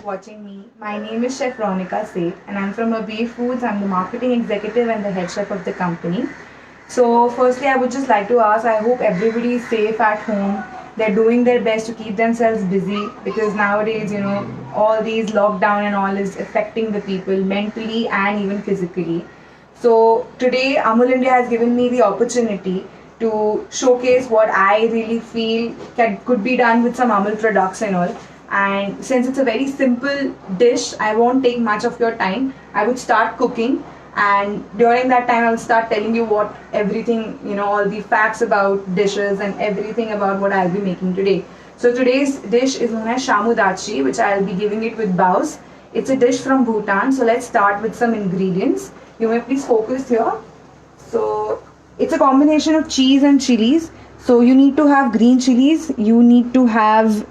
watching me. My name is Chef Ronika Seth and I'm from Abir Foods. I'm the marketing executive and the head chef of the company. So, firstly, I would just like to ask I hope everybody is safe at home. They're doing their best to keep themselves busy because nowadays, all these lockdown and all is affecting the people mentally and even physically. So, today, Amul India has given me the opportunity to showcase what I really feel could be done with some Amul products and all. And since it's a very simple dish, I won't take much of your time. I would start cooking, and during that time, I'll start telling you what everything, all the facts about dishes and everything about what I'll be making today. So today's dish is known as shamudachi, which I'll be giving it with baos. It's a dish from Bhutan. So let's start with some ingredients. You may please focus here. So it's a combination of cheese and chilies. So you need to have green chilies, you need to have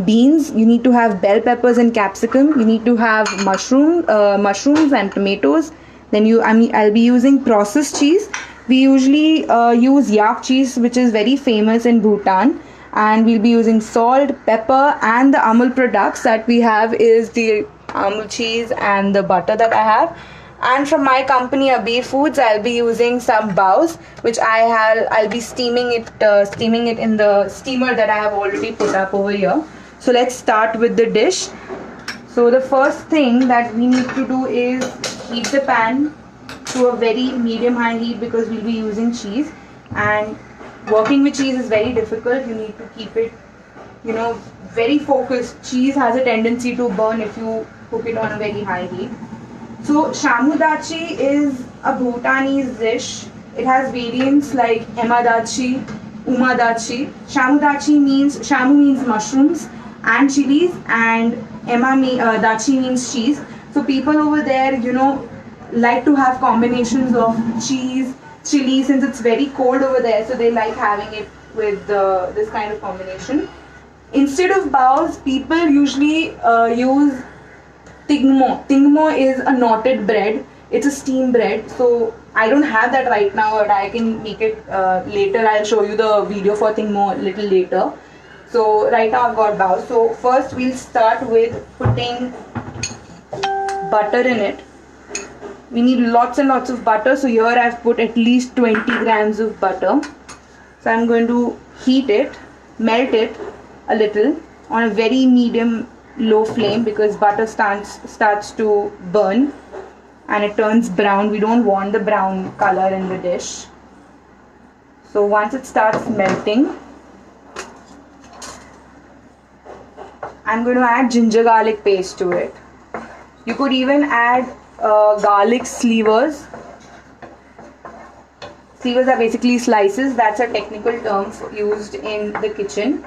beans, you need to have bell peppers and capsicum, you need to have mushrooms and tomatoes. Then I'll be using processed cheese. We usually use yak cheese, which is very famous in Bhutan, and we'll be using salt, pepper, and the Amul products that we have is the Amul cheese and the butter that I have. And from my company Abir Foods, I'll be using some baos, which I'll be steaming it in the steamer that I have already put up over here. So let's start with the dish. So the first thing that we need to do is heat the pan to a very medium high heat because we'll be using cheese, and working with cheese is very difficult. You need to keep it, very focused. Cheese has a tendency to burn if you cook it on a very high heat. So shamudachi is a Bhutanese dish. It has variants like emadachi, umadachi. Shamu means mushrooms and chilies, and dachi means cheese. So people over there, like to have combinations of cheese, chili, since it's very cold over there. So they like having it with this kind of combination. Instead of baos, people usually use tingmo. Tingmo is a knotted bread. It's a steam bread. So I don't have that right now, but I can make it later. I'll show you the video for tingmo a little later. So right now I've got bao. So first we'll start with putting butter in it. We need lots and lots of butter. So here I've put at least 20 grams of butter. So I'm going to heat it, melt it a little on a very medium low flame because butter starts to burn and it turns brown. We don't want the brown color in the dish. So once it starts melting, I'm going to add ginger garlic paste to it. You could even add garlic slivers. Slivers are basically slices. That's a technical term used in the kitchen.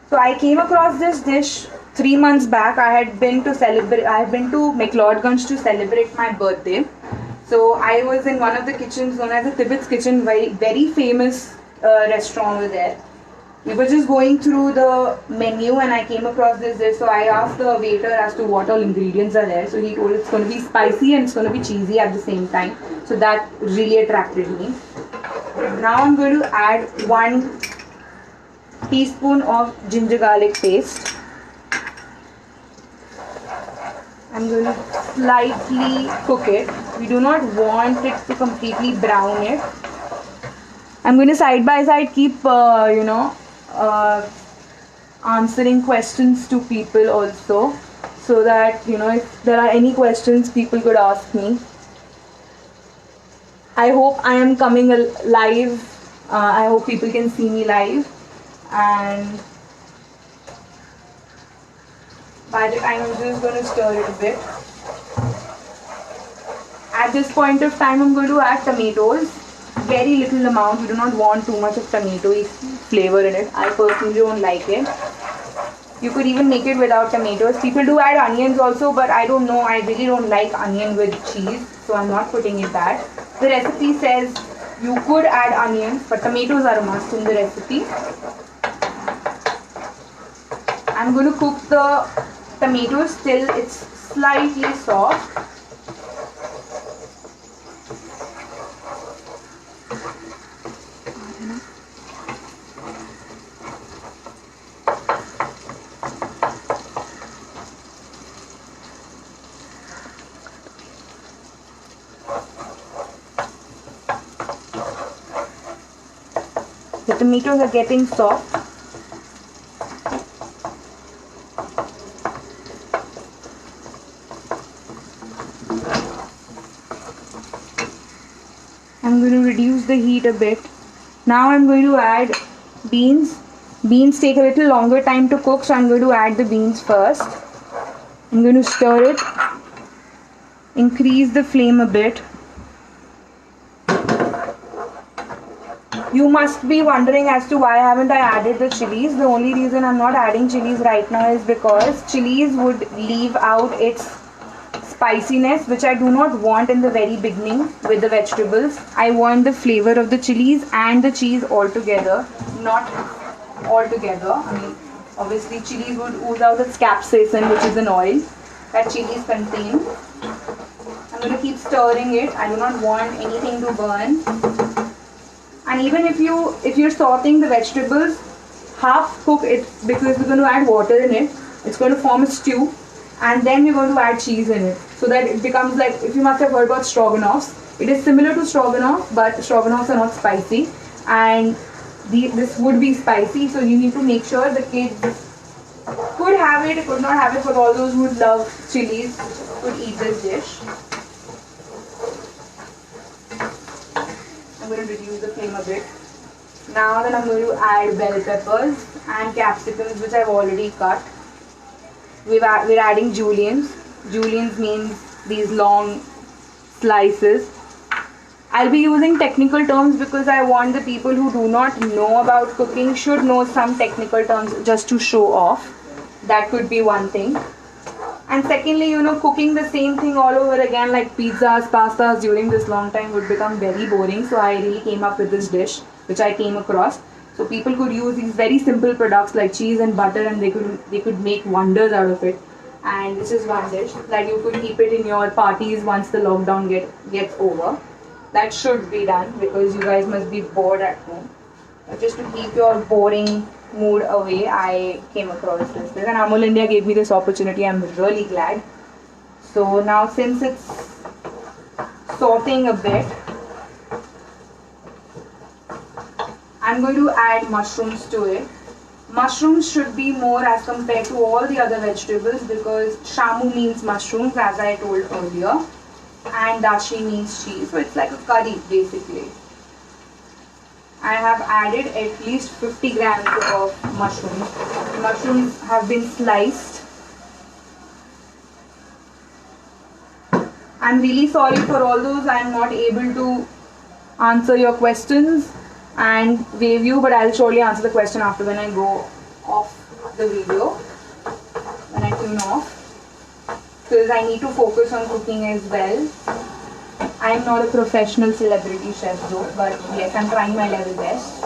So I came across this dish 3 months back. I have been to McLeodganj to celebrate my birthday. So I was in one of the kitchens known as the Tibbetts Kitchen, very, very famous restaurant over there. We were just going through the menu and I came across this dish. So I asked the waiter as to what all ingredients are there. So he told it's going to be spicy and it's going to be cheesy at the same time. So that really attracted me. Now I'm going to add 1 teaspoon of ginger garlic paste. I'm going to slightly cook it. We do not want it to completely brown it. I'm going to side by side keep answering questions to people also, so that if there are any questions people could ask me. I hope I am coming live. I hope people can see me live. And by the time I'm just going to stir it a bit. At this point of time I'm going to add tomatoes. Very little amount. We do not want too much of tomato flavor in it. I personally don't like it. You could even make it without tomatoes. People do add onions also, but I don't know. I really don't like onion with cheese, so I'm not putting it that. The recipe says you could add onions, but tomatoes are a must in the recipe. I'm going to cook the tomatoes till it's slightly soft. tomatoes are getting soft. I'm going to reduce the heat a bit. Now I'm going to add beans. Beans take a little longer time to cook, so I'm going to add the beans first. I'm going to stir it. Increase the flame a bit. You must be wondering as to why haven't I added the chilies. The only reason I'm not adding chilies right now is because chilies would leave out its spiciness, which I do not want in the very beginning with the vegetables. I want the flavor of the chilies and the cheese all together, not all together. I mean, obviously chilies would ooze out its capsaicin, which is an oil that chilies contain. I'm going to keep stirring it. I do not want anything to burn. And even if you're sauteing the vegetables, half cook it, because we're going to add water in it. It's going to form a stew, and then we're going to add cheese in it, so that it becomes like, if you must have heard about stroganoffs, it is similar to stroganoff, but stroganoffs are not spicy, and this would be spicy. So you need to make sure the kids could have it, could not have it, but all those who love chilies could eat this dish. I'm going to reduce the flame a bit. Now then I'm going to add bell peppers and capsicums, which I've already cut. We're adding juliennes. Juliennes means these long slices. I'll be using technical terms because I want the people who do not know about cooking should know some technical terms just to show off. That could be one thing. And secondly, cooking the same thing all over again like pizzas, pastas during this long time would become very boring. So I really came up with this dish, which I came across. So people could use these very simple products like cheese and butter, and they could make wonders out of it. And this is one dish that you could keep it in your parties once the lockdown gets over. That should be done because you guys must be bored at home. But just to keep your boring mood away, I came across this. And Amul India gave me this opportunity. I'm really glad. So now, since it's sauteing a bit, I'm going to add mushrooms to it. Mushrooms should be more as compared to all the other vegetables, because shamu means mushrooms, as I told earlier, and dashi means cheese. So it's like a curry basically. I have added at least 50 grams of mushrooms. The mushrooms have been sliced. I'm really sorry for all those I'm not able to answer your questions and wave you, but I'll surely answer the question after when I go off the video, when I tune off, because I need to focus on cooking as well. I'm not a professional celebrity chef though, but yes, I'm trying my level best.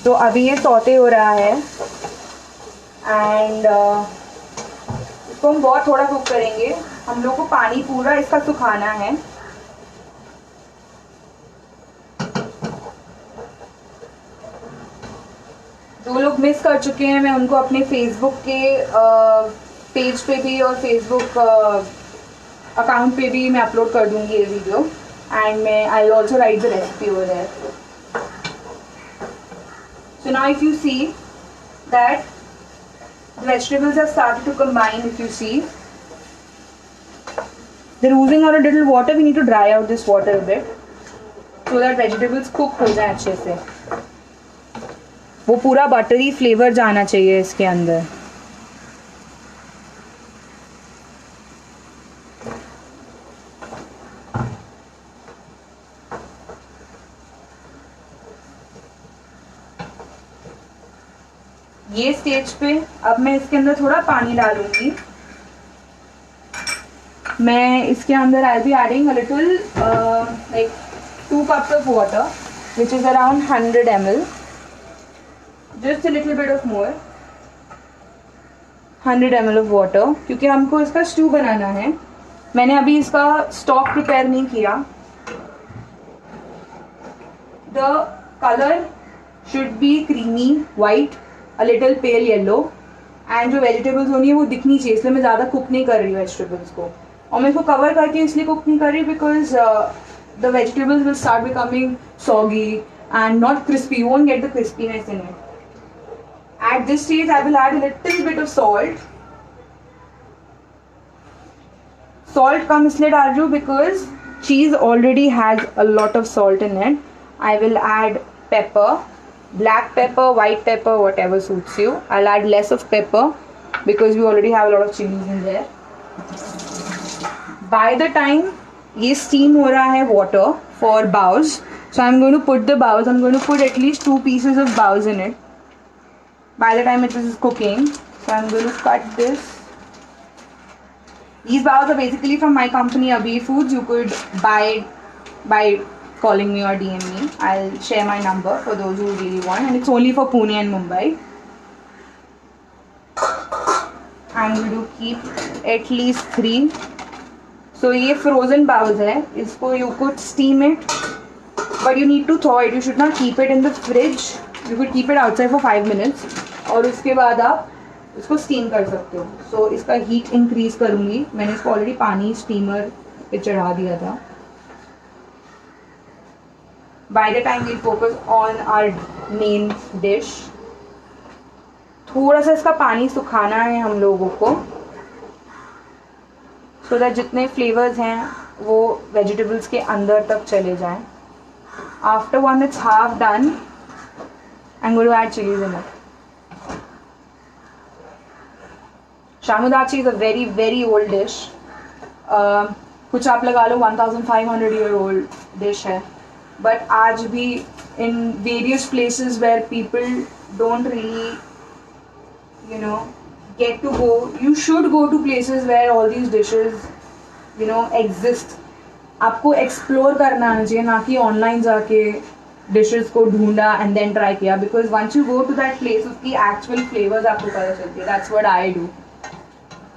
तो अभी ये saute हो रहा है and इसको हम बहुत थोड़ा कुक करेंगे. हम लोग को पानी पूरा इसका सुखाना है. जो लोग मिस कर चुके हैं, मैं उनको अपने फेसबुक के पेज पे भी और फेसबुक अकाउंट पे भी मैं अपलोड कर दूंगी ये वीडियो, एंड मैं I will also write the recipe over there. So now if you see that the vegetables have started to combine, if you see they're oozing out a little water, we need to dry out this water a bit so that vegetables cook हो जाए अच्छे से. वो पूरा buttery flavour जाना चाहिए इसके अंदर. ये स्टेज पे अब मैं इसके अंदर थोड़ा पानी डालूंगी. मैं इसके अंदर I be adding a little like 2 cups of water, which is around 100 ml. Just a little bit of more. 100 ml of water, क्योंकि हमको इसका स्टू बनाना है. मैंने अभी इसका स्टॉक प्रिपेयर नहीं किया. The color should be creamy white, a little pale yellow, and जो वेजिटेबल्स होनी है वो दिखनी चाहिए, इसलिए मैं ज़्यादा कुक नहीं कर रही हूँ वेजिटेबल्स को. और मैं इसको कवर करके इसलिए कुक नहीं कर रही because the vegetables will start becoming soggy and not crispy. You won't get the crispiness in it. At this stage, I will add a little bit of salt. Salt कम इसलिए डाल रही हूँ because cheese already has a lot of salt in it. I will add pepper, black pepper, white pepper, whatever suits you. I'll add less of pepper because we already have a lot of chilies in there. By the time ये steam हो रहा है water for baos, so I'm going to put the baos. I'm going to put at least 2 pieces of baos in it. By the time it is cooking, so I'm going to cut this. These baos are basically from my company Abhi Foods. You could buy by calling me or DM me. I'll share my number for those who really want, and it's only for Pune and Mumbai. I'm going to keep at least 3. So ये frozen baos है. इसको you could steam it, but you need to thaw it. You should not keep it in the fridge. You could keep it outside for 5 minutes. और उसके बाद आप इसको steam कर सकते हो. So इसका heat increase करूँगी. मैंने इसको already पानी steamer पे चढ़ा दिया था. By the time we'll focus on our main dish. थोड़ा सा इसका पानी सुखाना है हम लोगों को. So that जितने फ्लेवर्स हैं वो वेजिटेबल्स के अंदर तक चले जाएं. After one it's half done, I'm going to add chilies in it. Shamudachi is a very very old dish. कुछ आप लगा लो 1500 year old dish है. But आज भी in various places where people don't really, you know, get to go. You should go to places where all these dishes, you know, exist. आपको explore करना आना चाहिए, ना कि online जाके dishes को ढूंढा and then try किया. Because once you go to that place, उसकी actual flavors आपको पता चलती है. That's what I do.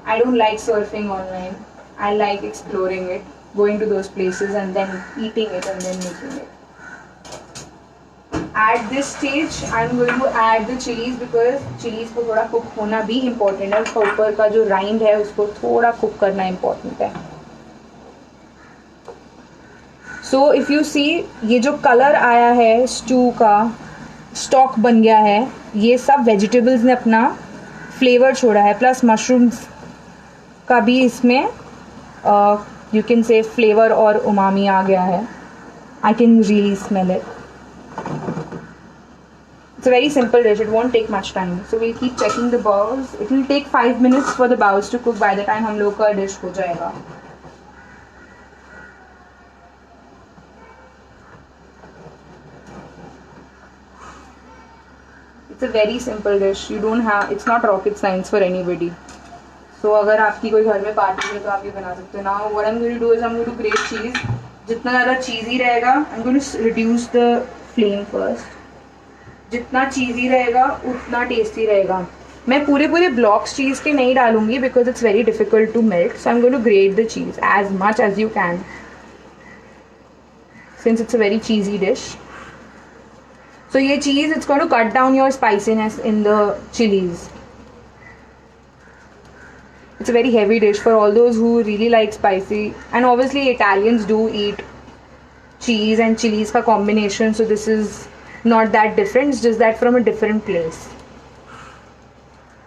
I don't like surfing online. I like exploring it, going to those places and then eating it and then making it. At this stage, I'm going to add the chilies because chilies को थोड़ा cook होना भी important है. उसका ऊपर का जो rind है उसको थोड़ा cook करना important है. So if you see, ये जो color आया है stew का, stock बन गया है, ये सब vegetables ने अपना flavor छोड़ा है. Plus mushrooms का भी इसमें you can say flavor और umami आ गया है. I can really smell it. It's a very simple dish. It won't take much time. So we'll keep checking the baos. It will take 5 minutes for the baos to cook. By the time हम लोग का dish हो जाएगा. It's a very simple dish. You don't have. It's not rocket science for anybody. So अगर आपकी कोई घर में पार्टी है तो आप ये बना सकते हो. Now what I'm going to do is I'm going to grate cheese. जितना ज़्यादा cheesy रहेगा, I'm going to reduce the flame first. जितना चीज़ी रहेगा उतना टेस्टी रहेगा. मैं पूरे ब्लॉक्स चीज़ के नहीं डालूंगी because it's very difficult to melt. So I am going to grate the cheese as much as you can since it's a very cheesy dish. So ये cheese it's going to cut down your spiciness in the chillies. It's a very heavy dish for all those who really like spicy, and obviously Italians do eat cheese and chilies का combination, so this is not that different. It's just that from a different place.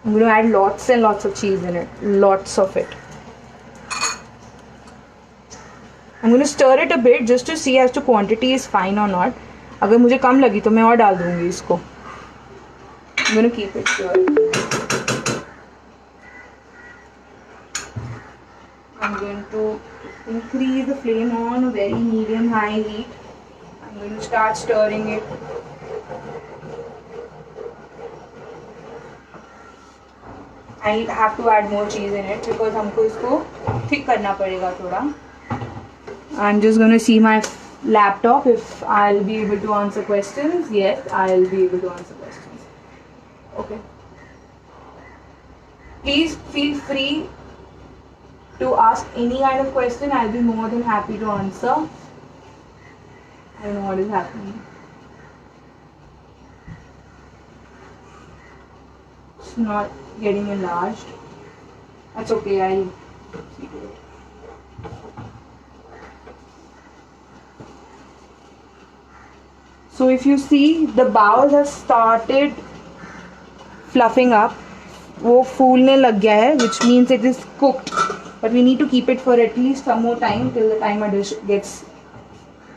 I'm going to add lots and lots of cheese in it, lots of it. I'm going to stir it a bit just to see as to quantity is fine or not. अगर मुझे कम लगी तो मैं और डाल दूँगी इसको. I'm going to keep it stirred. I'm going to increase the flame on a very medium high heat. I'm going to start stirring it. I have to add more cheese in it because हमको इसको thick करना पड़ेगा थोड़ा. I'm just going to see my laptop if I'll be able to answer questions. Yes, I'll be able to answer questions. Okay. Please feel free to ask any kind of question. I'll be more than happy to answer. I don't know what is happening. It's not getting enlarged. That's okay, I'll see to it. So if you see, the bowls have started fluffing up. वो फूलने लग गया है, which means it is cooked. But we need to keep it for at least some more time till the time our dish gets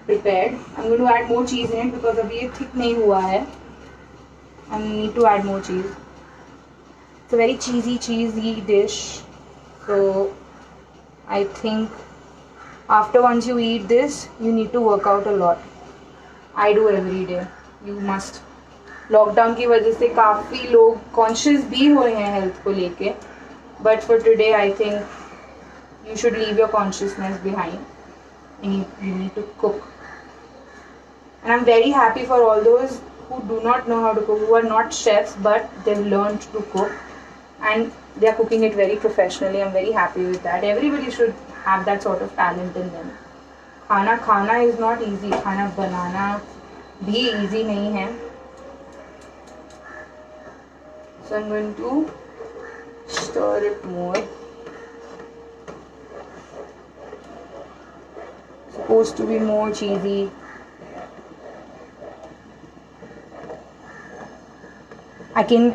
prepared. I'm going to add more cheese in it because अभी ये thick नहीं हुआ है. I need to add more cheese. It's a very cheesy dish. So I think after once you eat this, you need to work out a lot. I do every day. You must. Lockdown की वजह से काफ़ी लोग conscious भी हुए हैं health को लेके, but for today I think you should leave your consciousness behind and you need to cook. And I am very happy for all those who do not know how to cook, who are not chefs but they've learned to cook and they are cooking it very professionally. I'm very happy with that. Everybody should have that sort of talent in them. खाना is not easy. खाना बनाना भी easy नहीं है. So I'm going to stir it more. Supposed to be more cheesy. I can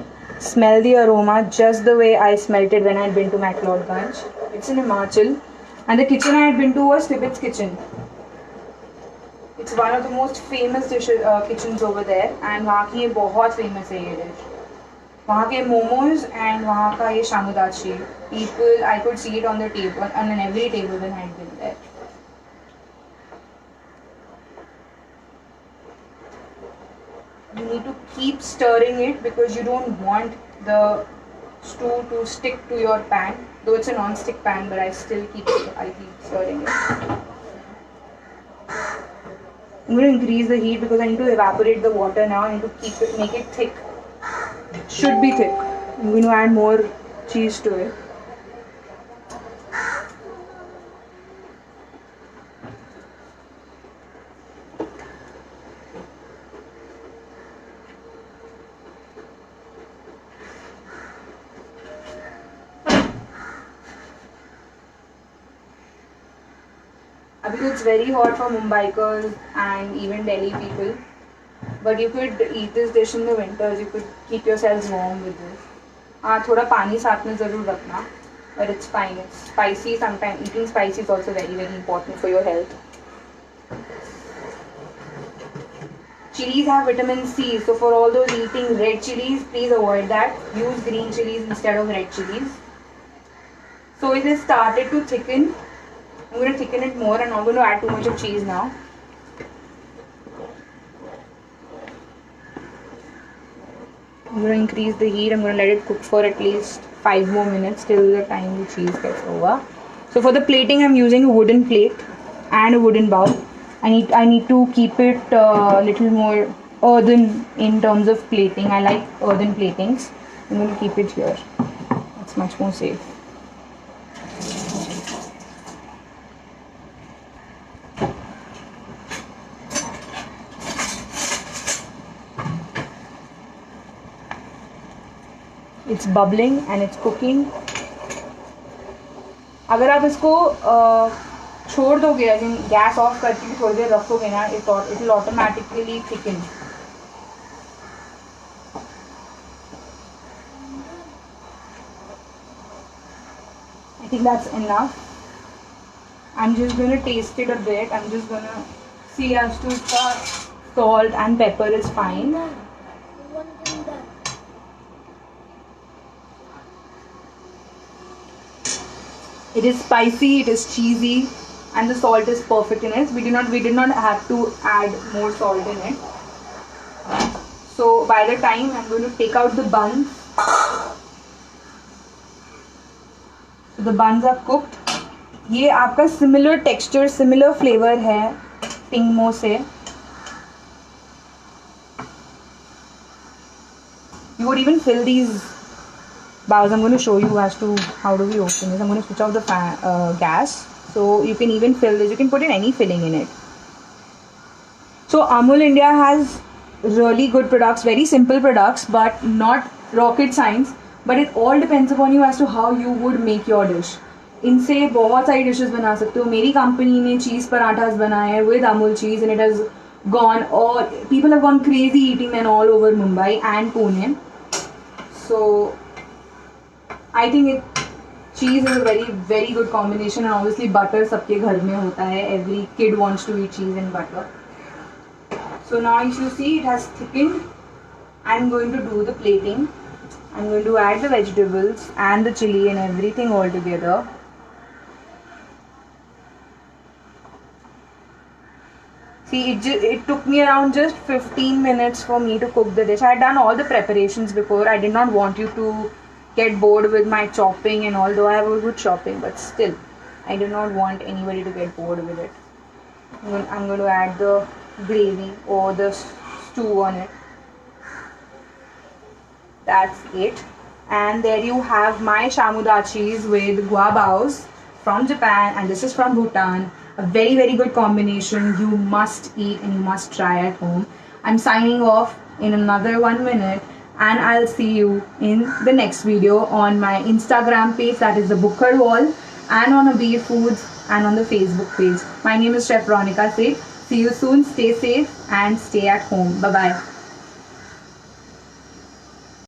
smell the aroma just the way I smelt it when I had been to McLeodganj. It's in Himachal, and the kitchen I had been to was Tibbet's Kitchen. It's one of the most famous kitchens over there, and वहाँ की ये बहुत famous है ये dish. वहाँ के momos and वहाँ का ये shamudachi. People, I could see it on the table, on every table when I had been there. You need to keep stirring it because you don't want the stew to stick to your pan. Though it's a non-stick pan, but I keep stirring it. I'm going to increase the heat because I need to evaporate the water now. I need to make it thick. It should be thick. I'm going to add more cheese to it. Because it's very hot for Mumbaikars and even Delhi people, but you could eat this dish in the winters. You could keep yourselves warm with this. थोड़ा पानी साथ में ज़रूर रखना, but it's fine. It's spicy. Sometimes eating spicy is also very important for your health. Chilies have vitamin C, so for all those eating red chilies, please avoid that. Use green chilies instead of red chilies. So it has started to thicken. I'm going to thicken it more. I'm not going to add too much of cheese now. I'm going to increase the heat. I'm going to let it cook for at least 5 more minutes till the time the cheese gets over. So for the plating, I'm using a wooden plate and a wooden bowl. I need to keep it a little more earthen in terms of plating. I like earthen platings. I'm going to keep it here. That's much more safe. It's bubbling and it's cooking. अगर आप इसको छोड़ दोगे, gas off करके थोड़ी देर रखोगे ना, it will automatically thicken. I think that's enough. I'm just going to taste it a bit. I'm just going to see as to if the salt and pepper is fine. It is spicy, it is cheesy, and the salt is perfect in it. We did not have to add more salt in it. So by the time I'm going to take out the buns. So the buns are cooked. ये आपका similar texture, similar flavor है tingmo से. You would even fill these bowls. I'm going to show you as to how do we open this. I'm going to switch off the gas, so you can even fill this. You can put in any filling in it. So Amul India has really good products, very simple products, but not rocket science. But it all depends upon you as to how you would make your dish. इनसे बहुत सारी dishes बना सकते हो. मेरी company ने चीज़ पराठास बनाए हैं with Amul cheese and it has gone all people have gone crazy eating them all over Mumbai and Pune. So I think cheese is a very good combination, and obviously butter सबके घर में होता है. Every kid wants to eat cheese and butter. So now you should see it has thickened. I'm going to do the plating. I'm going to add the vegetables and the chili and everything all together. See, it took me around just 15 minutes for me to cook the dish. I had done all the preparations before. I did not want you to get bored with my chopping, and although I have a good chopping, but still, I did not want anybody to get bored with it. I'm going to add the gravy or the stew on it. That's it. And there you have my shamudachis with guavaos from Japan, and this is from Bhutan. A very good combination. You must eat and you must try at home. I'm signing off in another 1 minute, and I'll see you in the next video on my Instagram page, that is the Booker Wall, and on Abir Foods and on the Facebook page. My name is Chef Ronika Seth. See you soon. Stay safe and stay at home. Bye bye.